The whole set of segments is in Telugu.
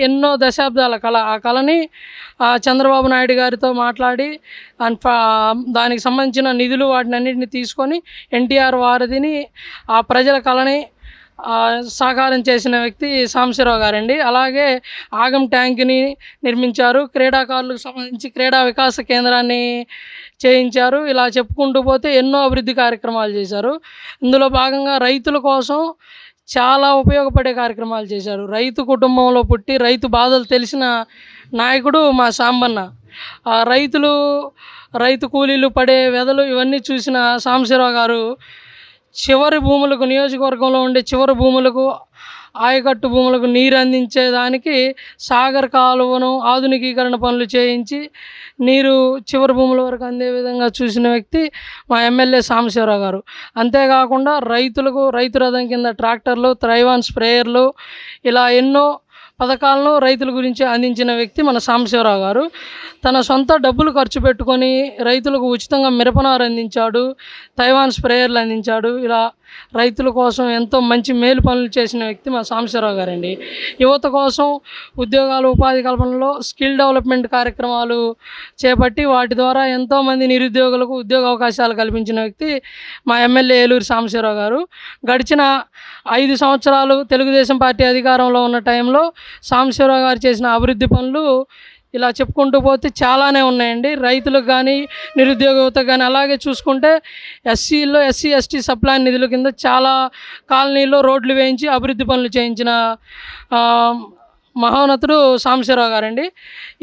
ఎన్నో దశాబ్దాల కళ. ఆ కళని చంద్రబాబు నాయుడు గారితో మాట్లాడి దానికి సంబంధించిన నిధులు వాటినన్నిటిని తీసుకొని ఎన్టీఆర్ వారధిని ఆ ప్రజల కళని సాకారం చేసిన వ్యక్తి సాంబశివరావు గారండి. అలాగే ఆగం ట్యాంక్ని నిర్మించారు. క్రీడాకారులకు సంబంధించి క్రీడా వికాస కేంద్రాన్ని చేయించారు. ఇలా చెప్పుకుంటూ పోతే ఎన్నో అభివృద్ధి కార్యక్రమాలు చేశారు. ఇందులో భాగంగా రైతుల కోసం చాలా ఉపయోగపడే కార్యక్రమాలు చేశారు. రైతు కుటుంబంలో పుట్టి రైతు బాధలు తెలిసిన నాయకుడు మా సాంబన్న. రైతు కూలీలు పడే వ్యధలు ఇవన్నీ చూసిన సాంబశివరావు గారు చివరి భూములకు, నియోజకవర్గంలో ఉండే చివరి భూములకు, ఆయకట్టు భూములకు నీరు అందించేదానికి సాగర్ కాలువను ఆధునికీకరణ పనులు చేయించి నీరు చివరి భూముల వరకు అందే విధంగా చూసిన వ్యక్తి మా ఎమ్మెల్యే సాంబశివరావు గారు. అంతేకాకుండా రైతు రథం కింద ట్రాక్టర్లు, త్రైవాన్ స్ప్రేయర్లు, ఇలా ఎన్నో పథకాలను రైతుల గురించి అందించిన వ్యక్తి మన సాంబశివరావు గారు. తన సొంత డబ్బులు ఖర్చు పెట్టుకొని రైతులకు ఉచితంగా మిరపనారు అందించాడు, తైవాన్ స్ప్రేయర్లు అందించాడు. ఇలా రైతుల కోసం ఎంతో మంచి మేలు పనులు చేసిన వ్యక్తి మా సాంబశివరావు గారండి. యువత కోసం ఉద్యోగాలు, ఉపాధి కల్పనలో స్కిల్ డెవలప్మెంట్ కార్యక్రమాలు చేపట్టి వాటి ద్వారా ఎంతోమంది నిరుద్యోగులకు ఉద్యోగ అవకాశాలు కల్పించిన వ్యక్తి మా ఎమ్మెల్యే ఏలూరు సాంబశివరావు గారు. గడిచిన 5 సంవత్సరాలు తెలుగుదేశం పార్టీ అధికారంలో ఉన్న టైంలో సాంబశివరావు గారు చేసిన అభివృద్ధి పనులు ఇలా చెప్పుకుంటూ పోతే చాలానే ఉన్నాయండి. రైతులకు కానీ, నిరుద్యోగ యువతకు కానీ. అలాగే చూసుకుంటే ఎస్సీ ఎస్టీ సప్లాన్ నిధుల కింద చాలా కాలనీల్లో రోడ్లు వేయించి అభివృద్ధి పనులు చేయించిన మహోన్నతుడు సాంబశివరావు గారండి.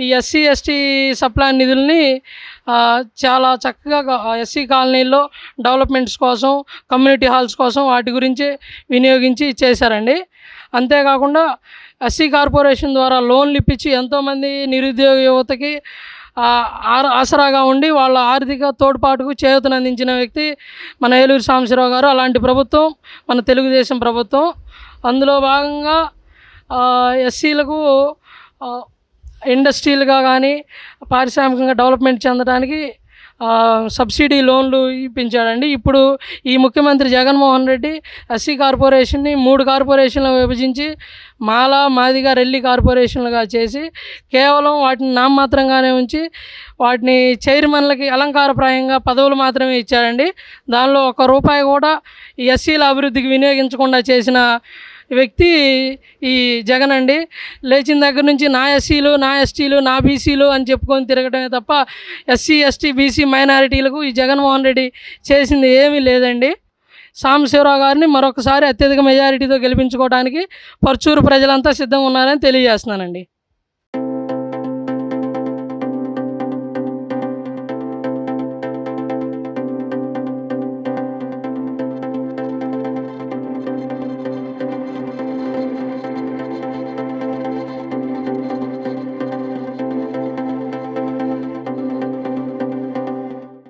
ఈ ఎస్సీ ఎస్టీ సప్లాన్ నిధుల్ని చాలా చక్కగా ఎస్సీ కాలనీల్లో డెవలప్మెంట్స్ కోసం, కమ్యూనిటీ హాల్స్ కోసం వాటి గురించి వినియోగించి చేశారండి. అంతేకాకుండా ఎస్సీ కార్పొరేషన్ ద్వారా లోన్లు ఇప్పించి ఎంతోమంది నిరుద్యోగ యువతకి ఆసరాగా ఉండి వాళ్ళ ఆర్థిక తోడ్పాటుకు చేయూతనందించిన వ్యక్తి మన ఏలూరు సాంబశివరావు గారు. అలాంటి ప్రభుత్వం మన తెలుగుదేశం ప్రభుత్వం. అందులో భాగంగా ఎస్సీలకు ఇండస్ట్రియల్గా కానీ పారిశ్రామికంగా డెవలప్మెంట్ చెందడానికి సబ్సిడీ లోన్లు ఇప్పించాడండి. ఇప్పుడు ఈ ముఖ్యమంత్రి జగన్మోహన్ రెడ్డి ఎస్సీ కార్పొరేషన్ని 3 కార్పొరేషన్లు విభజించి మాదిగ, రెల్లి కార్పొరేషన్లుగా చేసి కేవలం వాటిని నామమాత్రంగానే ఉంచి వాటిని చైర్మన్లకి అలంకారప్రాయంగా పదవులు మాత్రమే ఇచ్చాడండి. దానిలో ₹1 కూడా ఈ ఎస్సీల అభివృద్ధికి వినియోగించకుండా చేసిన వ్యక్తి ఈ జగన్ అండి. లేచిన దగ్గర నుంచి నా ఎస్సీలు, నా ఎస్టీలు, నా బీసీలు అని చెప్పుకొని తిరగటమే తప్ప ఎస్సీ, ఎస్టీ, బీసీ మైనారిటీలకు ఈ జగన్మోహన్ రెడ్డి చేసింది ఏమీ లేదండి. సాంబశివరావు గారిని మరొకసారి అత్యధిక మెజారిటీతో గెలిపించుకోవడానికి పర్చూరు ప్రజలంతా సిద్ధంగా ఉన్నారని తెలియజేస్తున్నానండి.